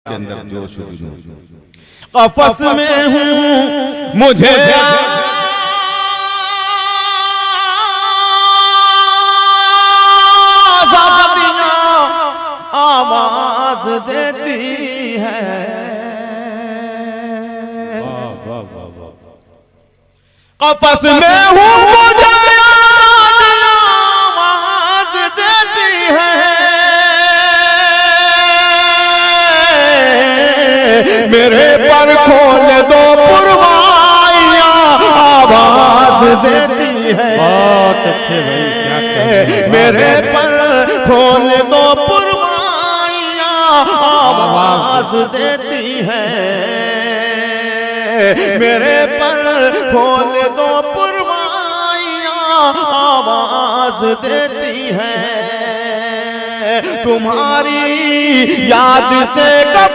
आपके अंदर जोश कफस में हूँ मुझे आवाज देती है। कफस में हूँ मुझे आवाज देती है। मेरे पर खोल दो पुरवाइयाँ आवाज देती है। बहुत अच्छे भाई, क्या मेरे पर खोल दो पुरवाइयाँ आवाज देती है। मेरे पर खोल दो पुरवाइयाँ आवाज देती है। तुम्हारी याद से कब